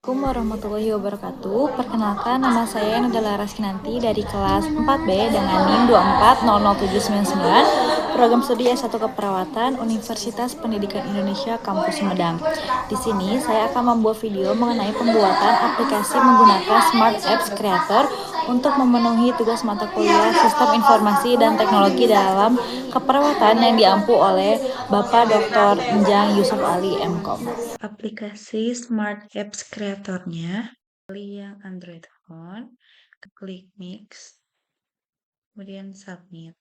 Assalamualaikum warahmatullahi wabarakatuh. Perkenalkan, nama saya adalah Raskinanti dari kelas 4B dengan NIM 2400799, program studi S1 Keperawatan Universitas Pendidikan Indonesia Kampus Sumedang. Di sini saya akan membuat video mengenai pembuatan aplikasi menggunakan Smart Apps Creator untuk memenuhi tugas mata kuliah Sistem Informasi dan Teknologi dalam Keperawatan yang diampu oleh Bapak Dr. Enjang Yusuf Ali MKom. Aplikasi Smart Apps Creator-nya, pilih yang Android phone, klik Mix, kemudian Submit.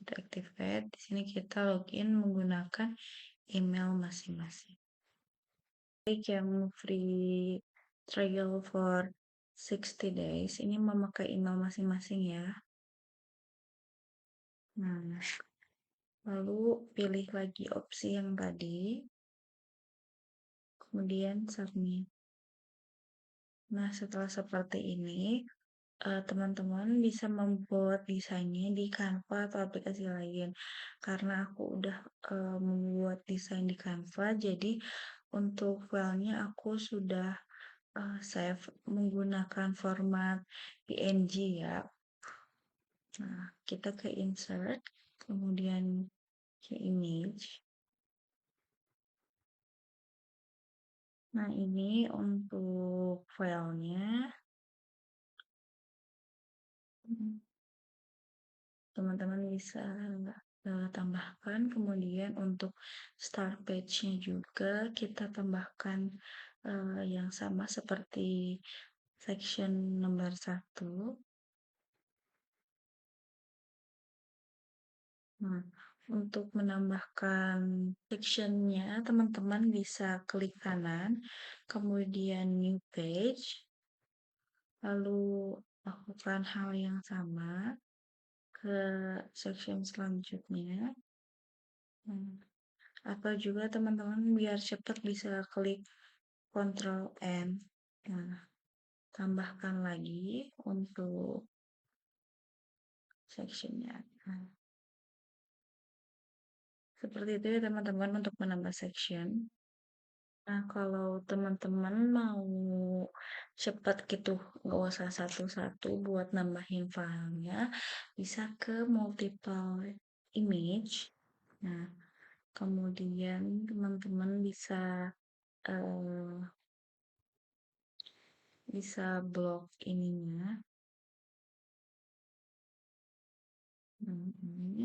Kita activate, di sini kita login menggunakan email masing-masing. Klik yang free trial for 60 days, ini memakai email masing-masing ya. Nah, lalu pilih lagi opsi yang tadi, kemudian Submit. Nah, setelah seperti ini, teman-teman bisa membuat desainnya di Canva atau aplikasi lain. Karena aku udah membuat desain di Canva, jadi untuk filenya aku sudah save menggunakan format PNG ya. Nah, kita ke insert, kemudian ke image. Nah, ini untuk filenya. Teman-teman bisa tambahkan, kemudian untuk start page-nya juga kita tambahkan yang sama seperti section nomor 1. Nah, untuk menambahkan section-nya, teman-teman bisa klik kanan, kemudian new page, lalu lakukan hal yang sama ke section selanjutnya. Atau juga teman-teman biar cepat bisa klik Ctrl N. Nah, tambahkan lagi untuk sectionnya. Nah, seperti itu ya teman-teman untuk menambah section. Nah, kalau teman-teman mau cepat gitu, nggak usah satu-satu buat nambahin filenya, bisa ke multiple image. Nah, kemudian teman-teman bisa blok ininya. Ini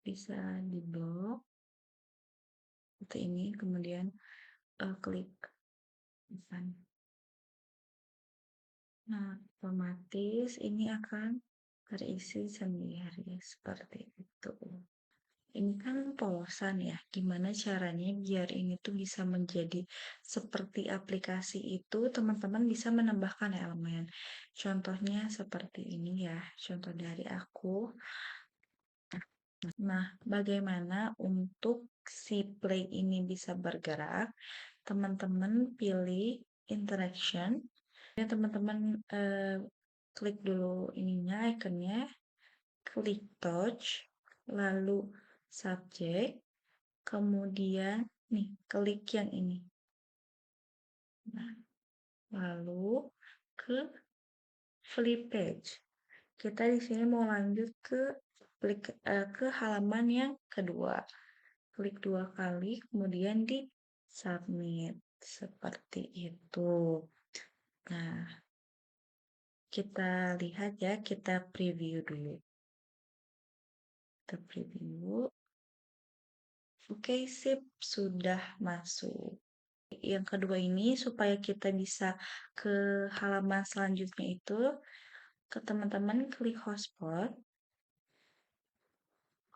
bisa diblok seperti ini, kemudian klik open. Nah, otomatis ini akan terisi sendiri seperti itu. Ini kan polosan ya, gimana caranya biar ini tuh bisa menjadi seperti aplikasi itu, teman-teman bisa menambahkan elemen. Contohnya seperti ini ya, contoh dari aku. Nah, bagaimana untuk si play ini bisa bergerak? Teman-teman pilih interaction. Ya, teman-teman klik dulu ininya, ikonnya, klik touch, lalu subject, kemudian nih klik yang ini. Nah, lalu ke flip page. Kita di sini mau lanjut ke halaman yang kedua. Klik 2 kali, kemudian di submit. Seperti itu. Nah, kita lihat ya, kita preview dulu. Kita preview. Oke, sip, sudah masuk. Yang kedua ini, supaya kita bisa ke halaman selanjutnya itu, ke teman-teman klik hotspot.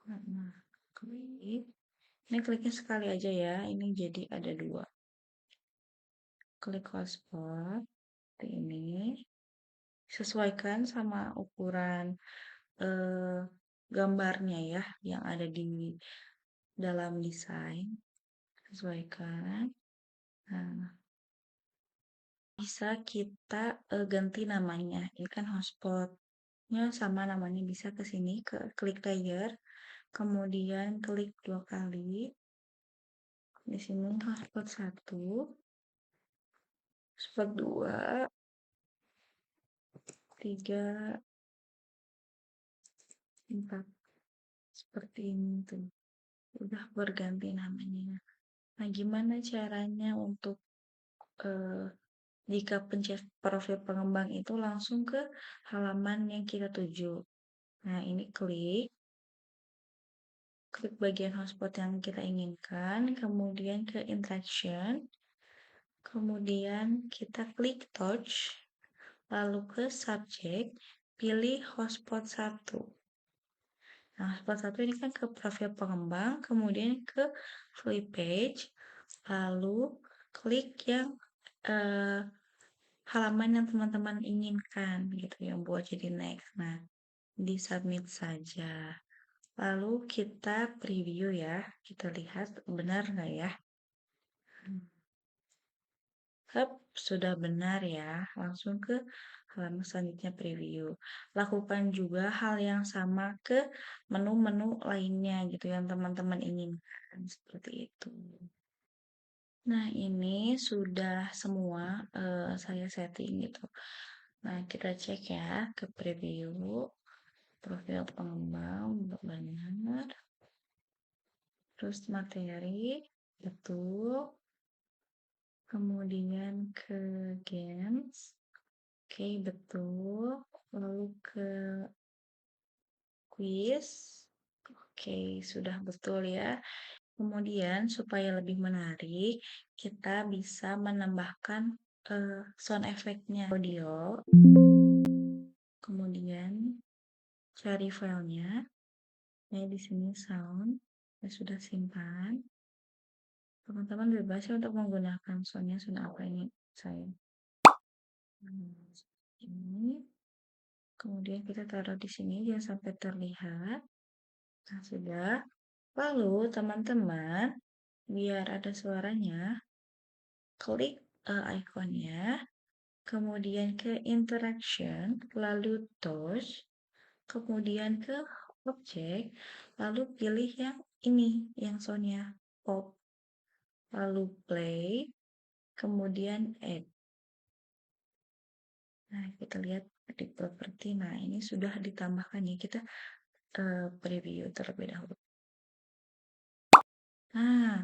Nah, klik. Ini kliknya sekali aja ya, ini jadi ada 2. Klik hotspot, seperti ini. Sesuaikan sama ukuran gambarnya ya, yang ada di dalam desain. Sesuaikan. Nah, bisa kita ganti namanya. Ini kan hotspotnya sama namanya, bisa ke sini, ke klik layer, kemudian klik 2 kali. Di sini hotspot 1, hotspot 2, 3, 4. Seperti ini tuh. Udah berganti namanya. Nah, gimana caranya untuk eh, jika pencet profil pengembang itu langsung ke halaman yang kita tuju. Nah, ini klik bagian hotspot yang kita inginkan, kemudian ke interaction, kemudian kita klik touch, lalu ke subject, pilih hotspot 1. Nah, hotspot 1 ini kan ke profil pengembang, kemudian ke flip page, lalu klik yang halaman yang teman-teman inginkan gitu yang buat jadi next. Nah, di submit saja. Lalu kita preview ya, kita lihat benar nggak ya. Sudah benar ya, langsung ke halaman selanjutnya preview. Lakukan juga hal yang sama ke menu-menu lainnya gitu yang teman-teman inginkan, seperti itu. Nah, ini sudah semua saya setting gitu. Nah, kita cek ya ke preview, profil pengembang, benar. Terus materi, betul. Kemudian ke games, oke betul. Lalu ke quiz, oke sudah betul ya. Kemudian supaya lebih menarik, kita bisa menambahkan sound effect-nya. Audio, kemudian cari filenya. Nah, di sini sound, saya sudah simpan. Teman-teman bebas ya untuk menggunakan soundnya sound apa ini saya. Ini, kemudian kita taruh di sini jangan sampai terlihat. Nah, sudah. Lalu teman-teman, biar ada suaranya, klik ikonnya, kemudian ke interaction, lalu touch, kemudian ke objek, lalu pilih yang ini, yang soundnya pop, lalu play, kemudian add. Nah, kita lihat di properti. Nah, ini sudah ditambahkan ya. Kita preview terlebih dahulu. Nah,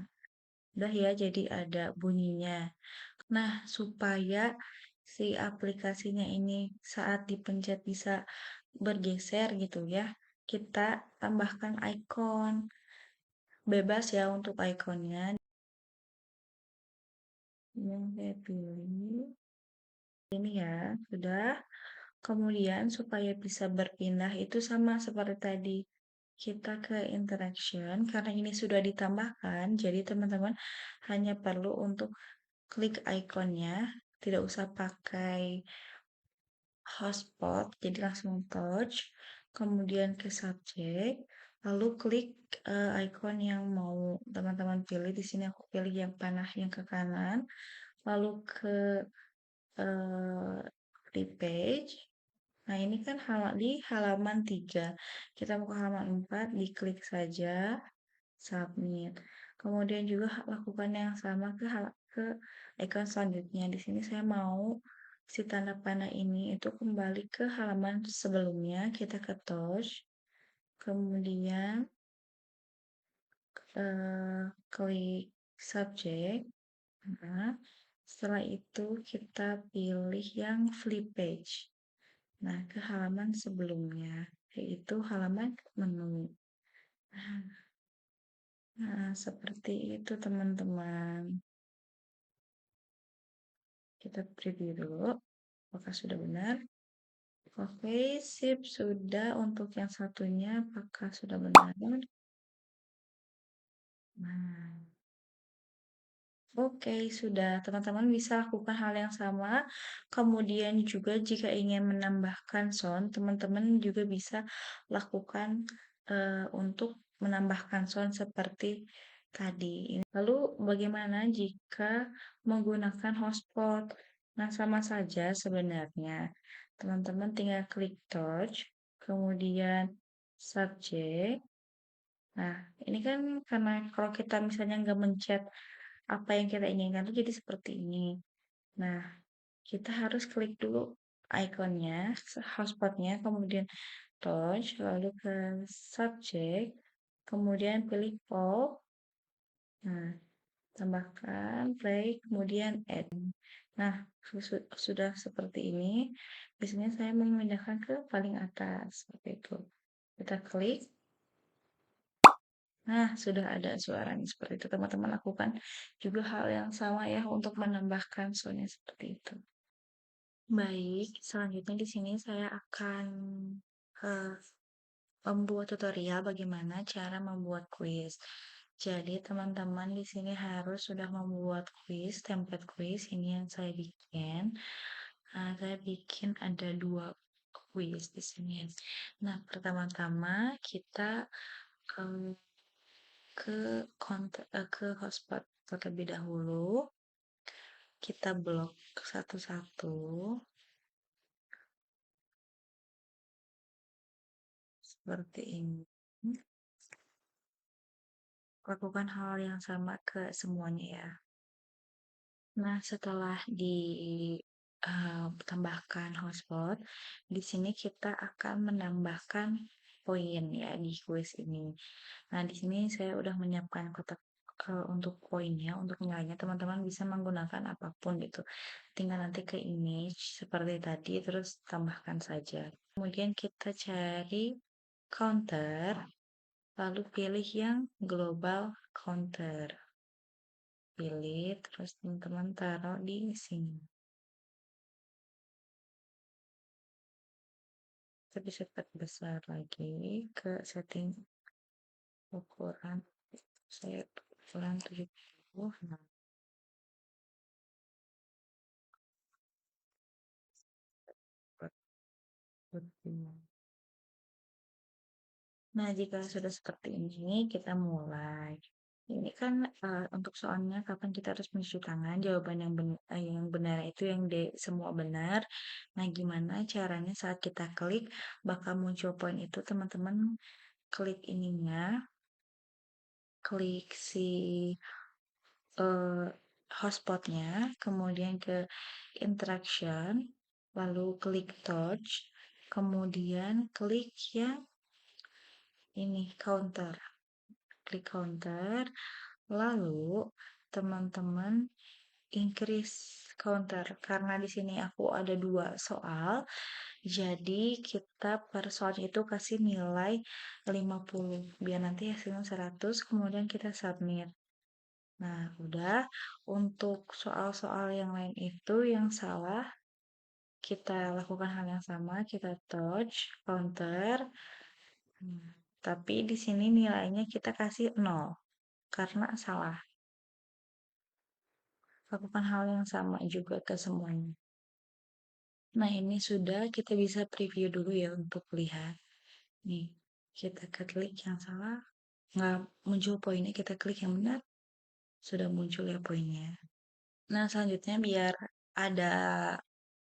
udah ya, jadi ada bunyinya. Nah, supaya si aplikasinya ini saat dipencet bisa bergeser gitu ya, kita tambahkan icon. Bebas ya untuk ikonnya. Yang saya pilih ini ya, sudah. Kemudian supaya bisa berpindah itu sama seperti tadi. Kita ke interaction karena ini sudah ditambahkan, jadi teman-teman hanya perlu untuk klik ikonnya, tidak usah pakai hotspot, jadi langsung touch, kemudian ke subject, lalu klik icon yang mau teman-teman pilih. Di sini aku pilih yang panah yang ke kanan, lalu ke di page. Nah, ini kan di halaman 3. Kita mau ke halaman 4, diklik saja, submit. Kemudian juga lakukan yang sama ke icon selanjutnya. Di sini saya mau si tanda panah ini itu kembali ke halaman sebelumnya. Kita ke touch, kemudian klik subject. Nah, setelah itu kita pilih yang flip page. Nah, ke halaman sebelumnya, yaitu halaman menu. Nah, seperti itu teman-teman. Kita preview dulu, apakah sudah benar. Oke, sip, sudah. Untuk yang satunya, apakah sudah benar? Nah, oke, sudah. Teman-teman bisa lakukan hal yang sama. Kemudian juga jika ingin menambahkan sound, teman-teman juga bisa lakukan untuk menambahkan sound seperti tadi. Lalu bagaimana jika menggunakan hotspot? Nah, sama saja sebenarnya. Teman-teman tinggal klik touch, kemudian subject, Nah, ini kan karena kalau kita misalnya nggak mencet apa yang kita inginkan tuh jadi seperti ini. Nah, kita harus klik dulu ikonnya, hotspotnya, kemudian touch, lalu ke subject, kemudian pilih poll. Nah, tambahkan play, kemudian add. Nah, sudah seperti ini. Biasanya saya memindahkan ke paling atas, seperti itu. Kita klik. Nah, sudah ada suaranya seperti itu. Teman-teman lakukan juga hal yang sama ya untuk menambahkan soundnya seperti itu. Baik, selanjutnya di sini saya akan eh, membuat tutorial bagaimana cara membuat kuis. Jadi teman-teman di sini harus sudah membuat kuis, template kuis ini yang saya bikin. Nah, saya bikin ada 2 kuis di sini. Nah, pertama-tama kita em, ke hotspot terlebih dahulu. Kita blok satu-satu seperti ini. Lakukan hal yang sama ke semuanya ya. Nah, setelah tambahkan hotspot, di sini kita akan menambahkan poin ya di kuis ini. Nah, di sini saya udah menyiapkan kotak untuk poinnya, untuk nilainya. Teman-teman bisa menggunakan apapun gitu. Tinggal nanti ke image seperti tadi, terus tambahkan saja. Kemudian kita cari counter, lalu pilih yang global counter. Pilih, terus teman-teman taruh di sini. Kita bisa besar lagi ke setting ukuran. Saya ukuran 70. Nah, nah, jika sudah seperti ini, kita mulai. Ini kan untuk soalnya kapan kita harus mencuci tangan, jawaban yang benar itu yang D semua benar. Nah, gimana caranya saat kita klik bakal muncul poin itu, teman-teman klik ininya, klik si hotspotnya, kemudian ke interaction, lalu klik touch, kemudian klik yang ini counter, klik counter, lalu teman-teman increase counter karena di sini aku ada 2 soal, jadi kita per soal itu kasih nilai 50 biar nanti hasilnya 100, kemudian kita submit. Nah, udah. Untuk soal-soal yang lain itu yang salah, kita lakukan hal yang sama, kita touch, counter. Tapi di sini nilainya kita kasih 0 karena salah. Lakukan hal yang sama juga ke semuanya. Nah, ini sudah kita bisa preview dulu ya untuk lihat. Nih, kita klik yang salah, nggak muncul poinnya, kita klik yang benar, sudah muncul ya poinnya. Nah, selanjutnya biar ada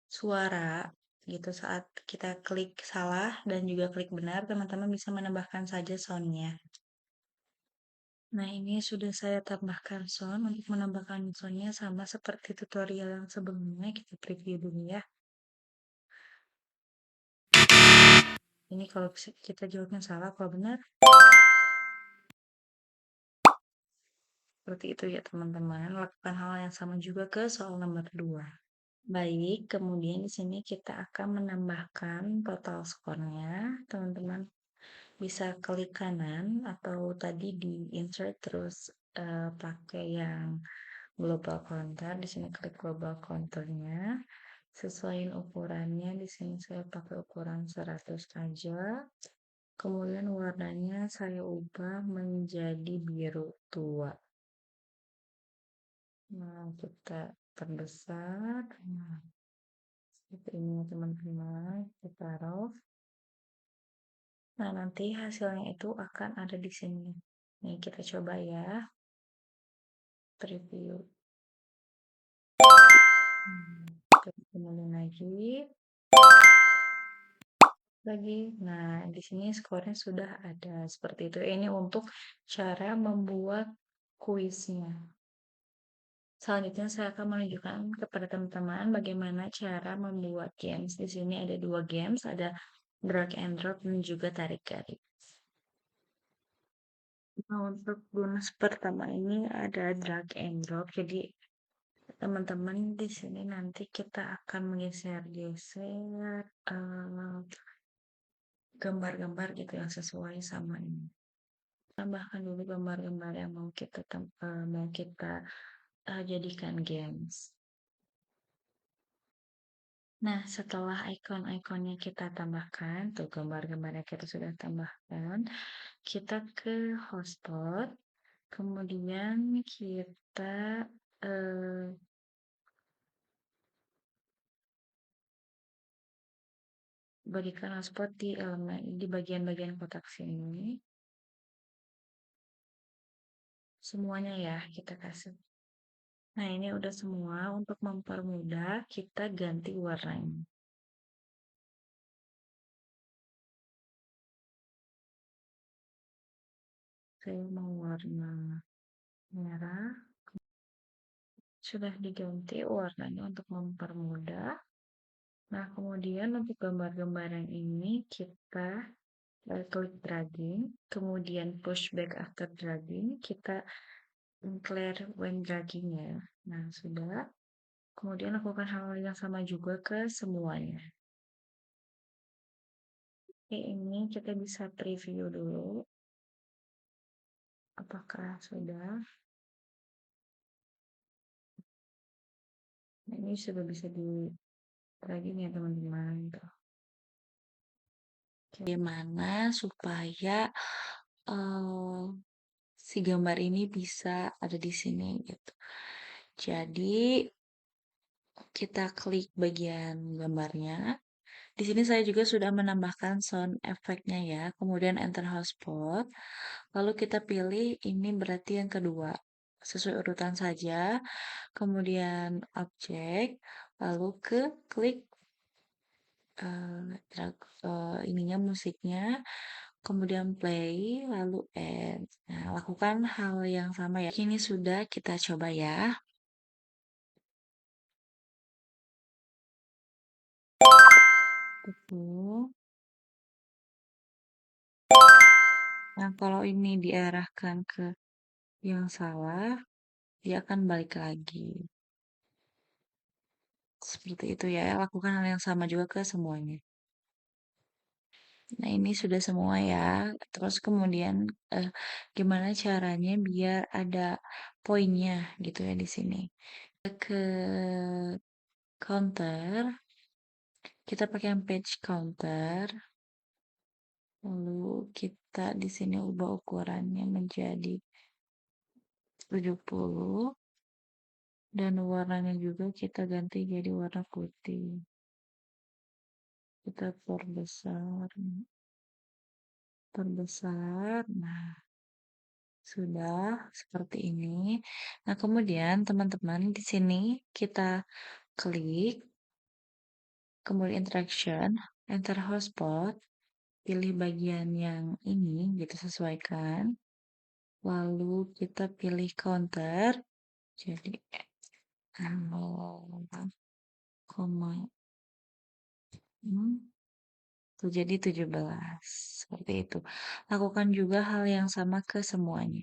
suara gitu saat kita klik salah dan juga klik benar, teman-teman bisa menambahkan saja soundnya. Nah, ini sudah saya tambahkan sound. Untuk menambahkan soundnya sama seperti tutorial yang sebelumnya, kita preview dulu ya. Ini kalau kita jawabnya salah, kalau benar seperti itu ya teman-teman. Lakukan hal yang sama juga ke soal nomor 2. Baik, kemudian di sini kita akan menambahkan total skornya. Teman-teman bisa klik kanan atau tadi di insert terus pakai yang global counter. Di sini klik global counternya. Sesuaiin ukurannya. Di sini saya pakai ukuran 100 aja. Kemudian warnanya saya ubah menjadi biru tua. Nah, kita perbesar. Nah, seperti ini teman-teman. Kita taruh. Nah, nanti hasilnya itu akan ada di sini. Nih, kita coba ya. Preview. Kita kembali lagi. lagi. Nah, di sini skornya sudah ada seperti itu. Ini untuk cara membuat kuisnya. Selanjutnya saya akan menunjukkan kepada teman-teman bagaimana cara membuat games. Di sini ada dua games, ada drag and drop dan juga tarik garis. Nah, untuk bonus pertama ini ada drag and drop. Jadi teman-teman di sini nanti kita akan menggeser-geser gambar-gambar gitu yang sesuai sama ini. Tambahkan dulu gambar-gambar yang mau kita jadikan games. Nah, setelah ikon-ikonnya kita tambahkan, tuh gambar-gambarnya kita sudah tambahkan, kita ke hotspot, kemudian kita eh, berikan hotspot di elemen di bagian-bagian kotak sini. Semuanya ya kita kasih. Nah, ini udah semua. Untuk mempermudah, kita ganti warnanya. Saya mau warna merah. Sudah diganti warnanya untuk mempermudah. Nah, kemudian untuk gambar-gambar yang ini kita klik dragging, kemudian push back after dragging, kita clear when dragging ya. Nah, sudah. Kemudian lakukan hal yang sama juga ke semuanya. Oke, ini kita bisa preview dulu. Apakah sudah? Nah, ini sudah bisa di dragging ya teman-teman. Bagaimana supaya eh, si gambar ini bisa ada di sini gitu. Jadi kita klik bagian gambarnya. Di sini saya juga sudah menambahkan sound efeknya ya. Kemudian enter hotspot. Lalu kita pilih ini berarti yang kedua. Sesuai urutan saja. Kemudian objek. Lalu ke klik ininya musiknya. Kemudian play. Lalu end. Nah, lakukan hal yang sama ya. Ini sudah kita coba ya. Itu. Nah, kalau ini diarahkan ke yang salah, dia akan balik lagi. Seperti itu ya, lakukan hal yang sama juga ke semuanya. Nah, ini sudah semua ya. Terus kemudian eh, gimana caranya biar ada poinnya gitu ya di sini. Ke counter, kita pakai yang page counter. Lalu kita di sini ubah ukurannya menjadi 70 dan warnanya juga kita ganti jadi warna putih. Kita perbesar. Nah, sudah seperti ini. Nah, kemudian teman-teman di sini kita klik, kemudian interaction, enter hotspot, pilih bagian yang ini, gitu sesuaikan. Lalu kita pilih counter, jadi 0, jadi 17. Seperti itu. Lakukan juga hal yang sama ke semuanya.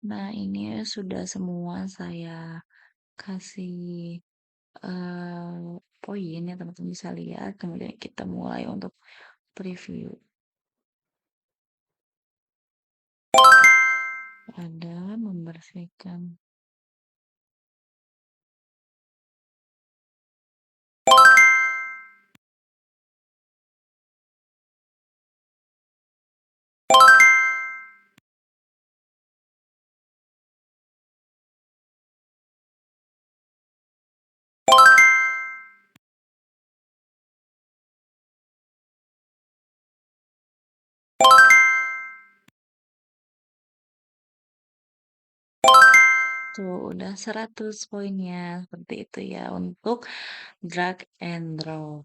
Nah, ini sudah semua saya kasih poin ya teman-teman bisa lihat. Kemudian kita mulai untuk preview. Ada membersihkan. Tuh, udah 100 poinnya. Seperti itu ya untuk drag and drop.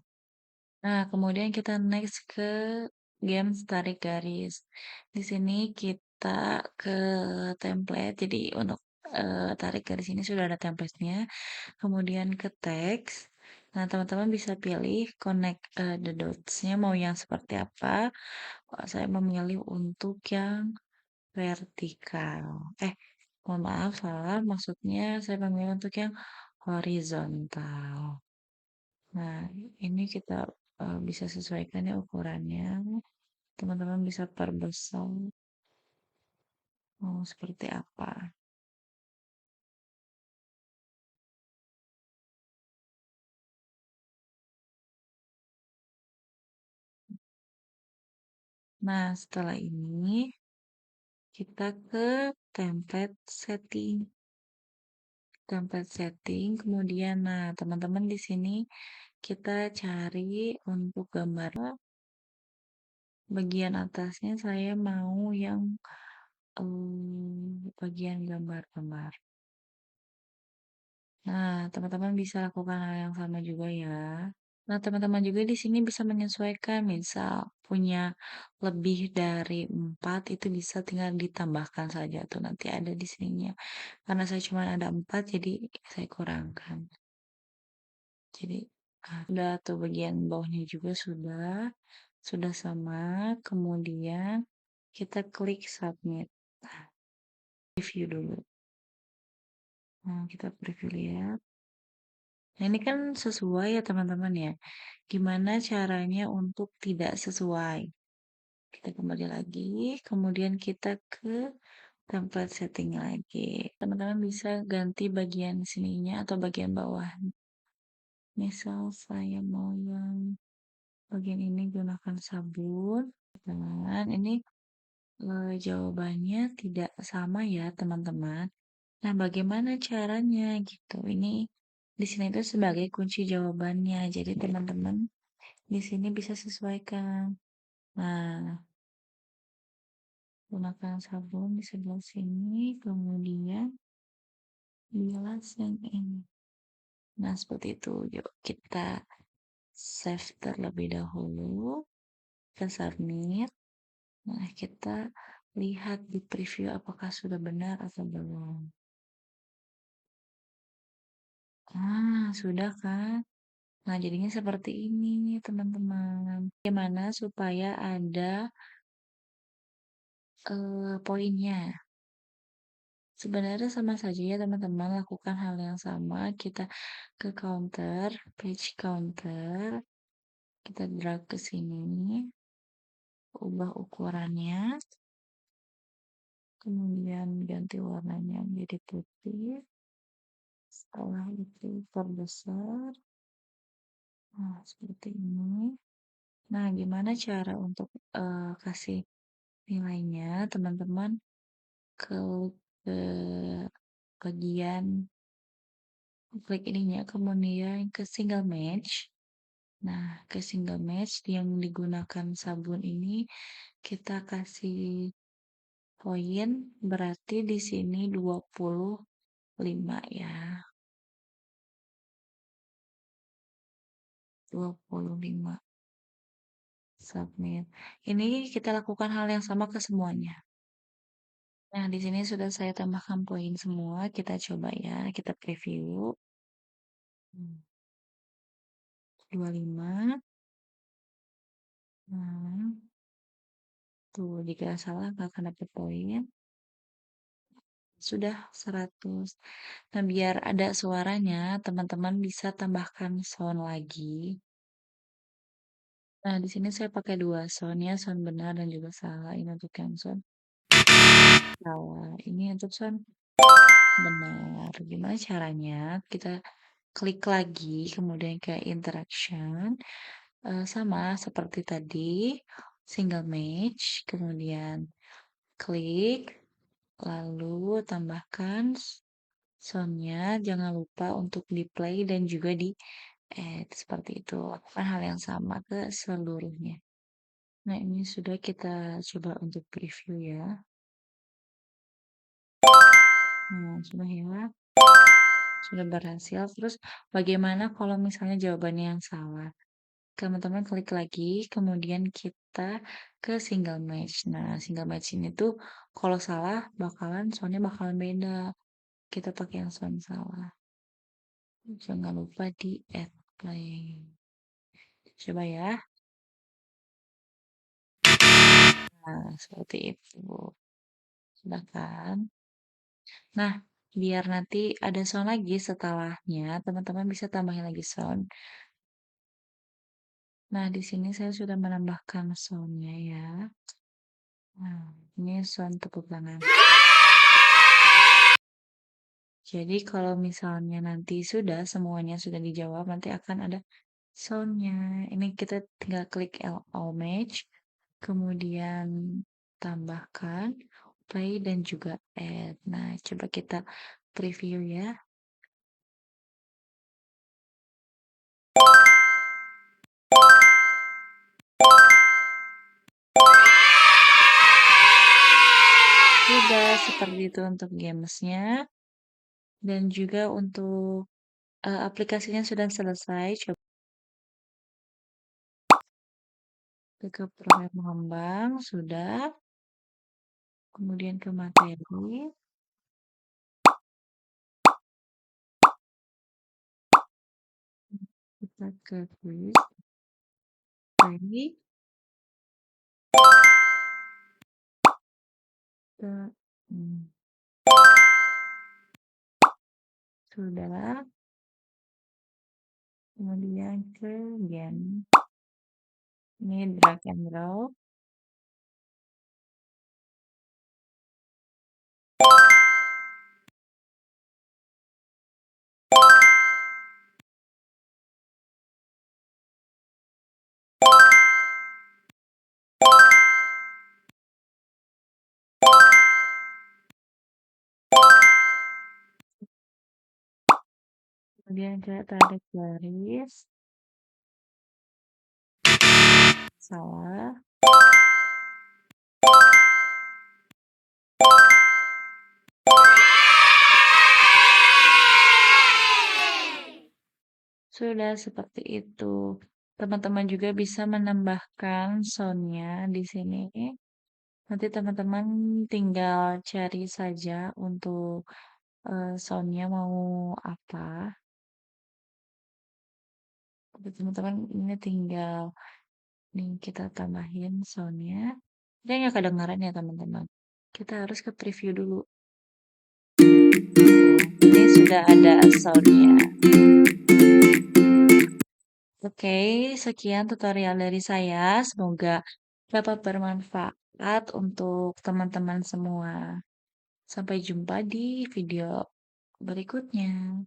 Nah, kemudian kita next ke games tarik garis. Di sini kita ke template. Jadi untuk tarik garis ini sudah ada template-nya. Kemudian ke teks. Nah, teman-teman bisa pilih connect the dots-nya mau yang seperti apa. Saya memilih untuk yang vertikal. Mohon maaf, salah. Maksudnya saya memilih untuk yang horizontal. Nah, ini kita bisa sesuaikan ya ukurannya. Teman-teman bisa perbesar mau seperti apa. Nah, setelah ini kita ke template setting. Template setting, kemudian nah teman-teman di sini kita cari untuk gambar bagian atasnya saya mau yang bagian gambar-gambar. Nah, teman-teman bisa lakukan hal yang sama juga ya. Nah, teman-teman juga di sini bisa menyesuaikan, misal punya lebih dari 4 itu bisa tinggal ditambahkan saja tuh nanti ada di sininya. Karena saya cuma ada 4 jadi saya kurangkan. Jadi udah tuh bagian bawahnya juga sudah sama. Kemudian kita klik submit. Nah, review dulu. Nah, kita preview lihat. Nah, ini kan sesuai ya teman-teman ya. Gimana caranya untuk tidak sesuai? Kita kembali lagi, kemudian kita ke template setting lagi. Teman-teman bisa ganti bagian sininya atau bagian bawah. Misal saya mau yang bagian ini gunakan sabun. Dan ini jawabannya tidak sama ya teman-teman. Nah, bagaimana caranya gitu? Ini di sini itu sebagai kunci jawabannya. Jadi teman-teman di sini bisa sesuaikan. Nah, gunakan sabun di sebelah sini, kemudian bilas yang ini. Nah, seperti itu. Yuk kita save terlebih dahulu. Kita submit. Nah, kita lihat di preview apakah sudah benar atau belum. Sudah kan? Nah, jadinya seperti ini nih, teman-teman. Bagaimana supaya ada poinnya? Sebenarnya sama saja ya, teman-teman. Lakukan hal yang sama. Kita ke counter, page counter. Kita drag ke sini. Ubah ukurannya. Kemudian ganti warnanya menjadi putih. Setelah itu perbesar. Nah, seperti ini. Nah, gimana cara untuk kasih nilainya, teman-teman? Ke bagian klik ininya, kemudian ke single match. Nah, ke single match yang digunakan sabun ini kita kasih poin berarti di sini 25 ya. 25 submit. Ini kita lakukan hal yang sama ke semuanya. Nah, di sini sudah saya tambahkan poin semua. Kita coba ya, kita preview. 25. Nah, tuh jika salah nggak akan dapat poin. Sudah 100. Nah, biar ada suaranya, teman-teman bisa tambahkan sound lagi. Nah, di sini saya pakai dua sound ya, sound benar dan juga salah. Ini untuk yang sound salah. Ini untuk sound benar. Gimana caranya? Kita klik lagi, kemudian ke interaction. Sama seperti tadi, single match, kemudian klik, lalu tambahkan soundnya. Jangan lupa untuk di play dan juga di add. Seperti itu. Lakukan hal yang sama ke seluruhnya. Nah, ini sudah kita coba untuk preview ya. Nah, sudah ya. Sudah berhasil. Terus bagaimana kalau misalnya jawabannya yang salah? teman-teman klik lagi, kemudian kita ke single match. Nah, single match ini tuh kalau salah soundnya bakalan beda. Kita pakai yang sound salah. Jangan lupa di add play. Coba ya. Nah, seperti itu. Sudah kan? Nah, biar nanti ada sound lagi setelahnya, teman-teman bisa tambahin lagi sound. Nah, di sini saya sudah menambahkan soundnya ya. Nah, ini sound tepuk tangan. Jadi kalau misalnya nanti semuanya sudah dijawab, nanti akan ada soundnya. Ini kita tinggal klik all match, kemudian tambahkan, play, dan juga add. Nah, coba kita preview ya. Sudah seperti itu untuk gamesnya. Dan juga untuk aplikasinya sudah selesai. Coba ke program pengembang, sudah. Kemudian ke materi. Kita ke quiz. Play. Kita, sudah. Kemudian ke game. Ini drag and drop. Kemudian kita tarik garis. Salah. Sudah seperti itu. Teman-teman juga bisa menambahkan soundnya di sini. Nanti teman-teman tinggal cari saja untuk soundnya mau apa. Tapi teman-teman ini tinggal nih kita tambahin soundnya. Dia nggak kedengaran ya teman-teman. Kita harus ke preview dulu. Ini sudah ada soundnya. Oke, sekian tutorial dari saya. Semoga dapat bermanfaat untuk teman-teman semua. Sampai jumpa di video berikutnya.